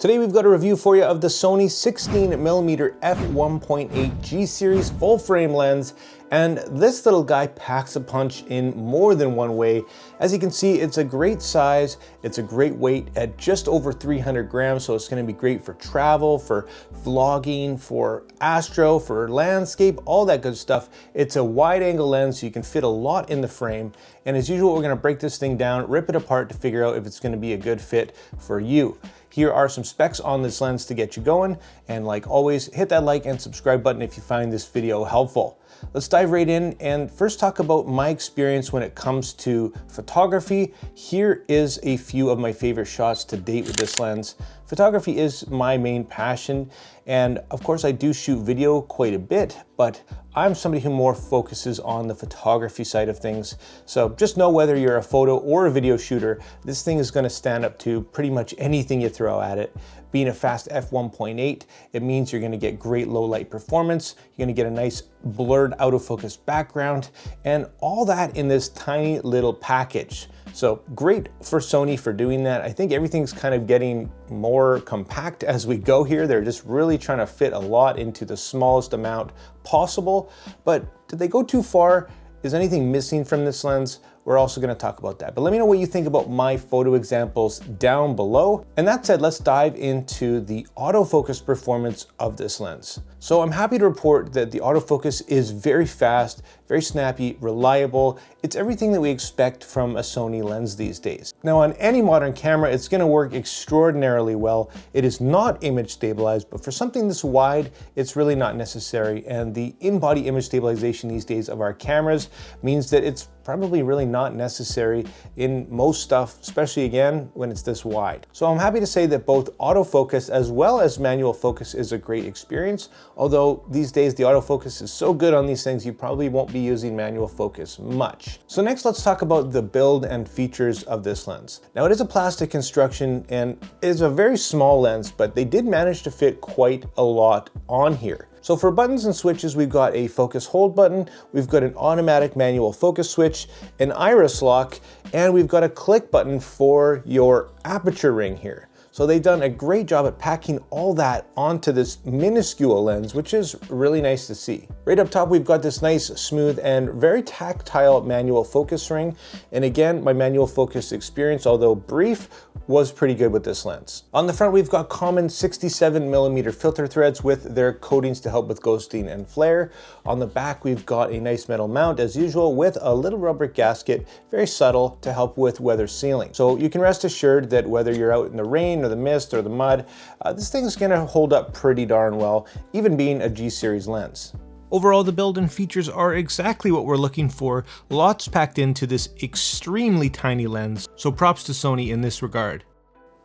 Today we've got a review for you of the Sony 16mm F1.8 G series full frame lens, and this little guy packs a punch in more than one way. As you can see, it's a great size, it's a great weight at just over 300 grams, so it's going to be great for travel, for vlogging, for astro, for landscape, all that good stuff. It's a wide angle lens, so you can fit a lot in the frame, and as usual we're going to break this thing down, rip it apart to figure out if it's going to be a good fit for you. Here are some specs on this lens to get you going, and like always, hit that like and subscribe button if you find this video helpful. Let's dive right in and first talk about my experience when it comes to photography. Here is a few of my favorite shots to date with this lens. Photography is my main passion, and of course I do shoot video quite a bit, but I'm somebody who more focuses on the photography side of things. So just know whether you're a photo or a video shooter, this thing is going to stand up to pretty much anything you throw at it. Being a fast f1.8, it means you're going to get great low light performance, you're going to get a nice blurred autofocus background, and all that in this tiny little package. So great for Sony for doing that. I think everything's kind of getting more compact as we go here. They're just really trying to fit a lot into the smallest amount possible. But did they go too far? Is anything missing from this lens? We're also going to talk about that. But let me know what you think about my photo examples down below. And that said, let's dive into the autofocus performance of this lens. So I'm happy to report that the autofocus is very fast, very snappy, reliable. It's everything that we expect from a Sony lens these days. Now on any modern camera, it's going to work extraordinarily well. It is not image stabilized, but for something this wide, it's really not necessary. And the in-body image stabilization these days of our cameras means that it's probably really not necessary in most stuff, especially again when it's this wide. So I'm happy to say that both autofocus as well as manual focus is a great experience, although these days the autofocus is so good on these things you probably won't be using manual focus much. So next let's talk about the build and features of this lens. Now it is a plastic construction and it is a very small lens, but they did manage to fit quite a lot on here. So for buttons and switches, we've got a focus hold button, we've got an automatic manual focus switch, an iris lock, and we've got a click button for your aperture ring here. So they've done a great job at packing all that onto this minuscule lens, which is really nice to see. Right up top, we've got this nice, smooth, and very tactile manual focus ring. And again, my manual focus experience, although brief, was pretty good with this lens. On the front, we've got common 67mm filter threads with their coatings to help with ghosting and flare. On the back, we've got a nice metal mount as usual with a little rubber gasket, very subtle to help with weather sealing. So you can rest assured that whether you're out in the rain or the mist or the mud, this thing's gonna hold up pretty darn well, even being a G series lens. Overall, the build and features are exactly what we're looking for, lots packed into this extremely tiny lens, so props to Sony in this regard.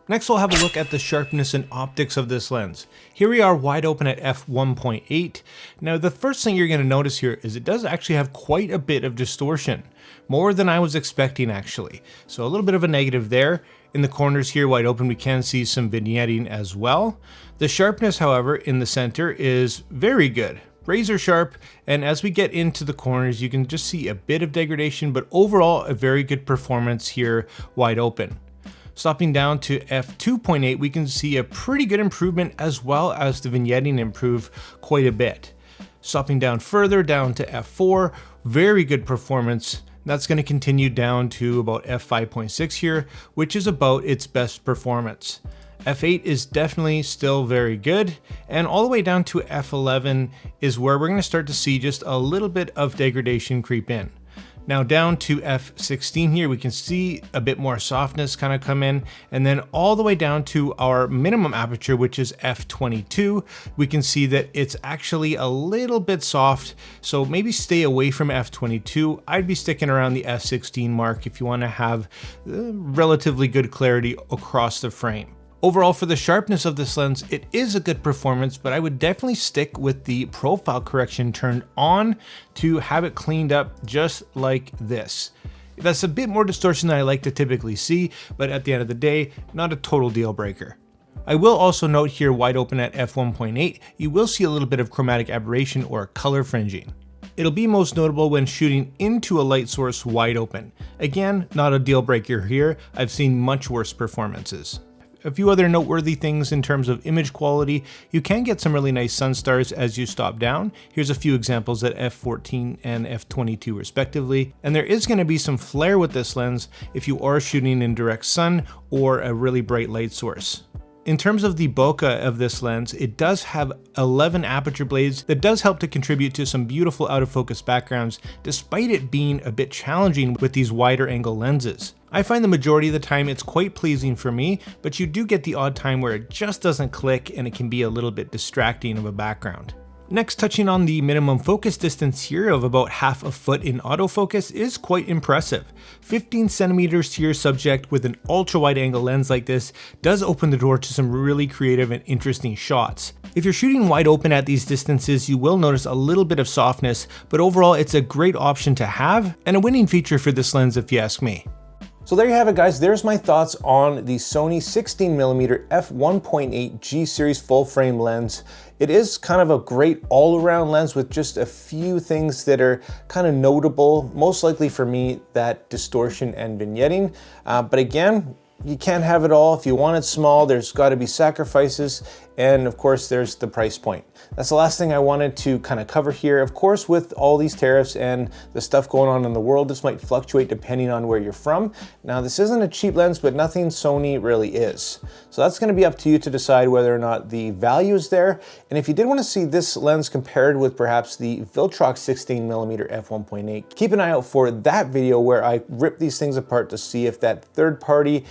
Next we'll have a look at the sharpness and optics of this lens. Here we are wide open at f1.8. Now the first thing you're going to notice here is it does actually have quite a bit of distortion, more than I was expecting actually. So a little bit of a negative there. In the corners here wide open we can see some vignetting as well. The sharpness however in the center is very good. Razor sharp, and as we get into the corners you can just see a bit of degradation, but overall a very good performance here wide open. Stopping down to f2.8 we can see a pretty good improvement as well as the vignetting improve quite a bit. Stopping down further down to f4, very good performance. That's going to continue down to about f5.6 here, which is about its best performance. F8 is definitely still very good, and all the way down to F11 is where we're going to start to see just a little bit of degradation creep in. Now down to F16 here, we can see a bit more softness kind of come in, and then all the way down to our minimum aperture, which is F22, we can see that it's actually a little bit soft, so maybe stay away from F22. I'd be sticking around the F16 mark if you want to have relatively good clarity across the frame. Overall, for the sharpness of this lens, it is a good performance, but I would definitely stick with the profile correction turned on to have it cleaned up just like this. That's a bit more distortion than I like to typically see, but at the end of the day, not a total deal breaker. I will also note here wide open at f1.8, you will see a little bit of chromatic aberration or color fringing. It'll be most notable when shooting into a light source wide open. Again, not a deal breaker here, I've seen much worse performances. A few other noteworthy things in terms of image quality: you can get some really nice sun stars as you stop down. Here's a few examples at f/14 and f/22 respectively. And there is going to be some flare with this lens if you are shooting in direct sun or a really bright light source. In terms of the bokeh of this lens, it does have 11 aperture blades that does help to contribute to some beautiful out of focus backgrounds, despite it being a bit challenging with these wider angle lenses. I find the majority of the time it's quite pleasing for me, but you do get the odd time where it just doesn't click and it can be a little bit distracting of a background. Next, touching on the minimum focus distance here of about half a foot in autofocus is quite impressive. 15 centimeters to your subject with an ultra wide angle lens like this does open the door to some really creative and interesting shots. If you're shooting wide open at these distances, you will notice a little bit of softness, but overall it's a great option to have and a winning feature for this lens if you ask me. So there you have it, guys. There's my thoughts on the Sony 16mm F1.8 G series full frame lens. It is kind of a great all-around lens with just a few things that are kind of notable. Most likely for me, that distortion and vignetting. But again, you can't have it all. If you want it small, there's got to be sacrifices. And of course, there's the price point. That's the last thing I wanted to kind of cover here. Of course, with all these tariffs and the stuff going on in the world, this might fluctuate depending on where you're from. Now, this isn't a cheap lens, but nothing Sony really is. So that's going to be up to you to decide whether or not the value is there. And if you did want to see this lens compared with perhaps the Viltrox 16mm F1.8, keep an eye out for that video where I rip these things apart to see if that third-party,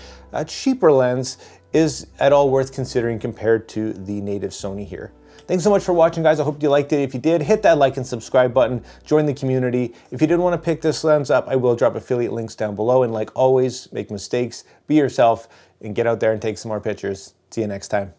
cheaper lens is at all worth considering compared to the native Sony here. Thanks so much for watching, guys. I hope you liked it. If you did, hit that like and subscribe button, join the community. If you did want to pick this lens up, I will drop affiliate links down below. And like always, make mistakes, be yourself, and get out there and take some more pictures. See you next time.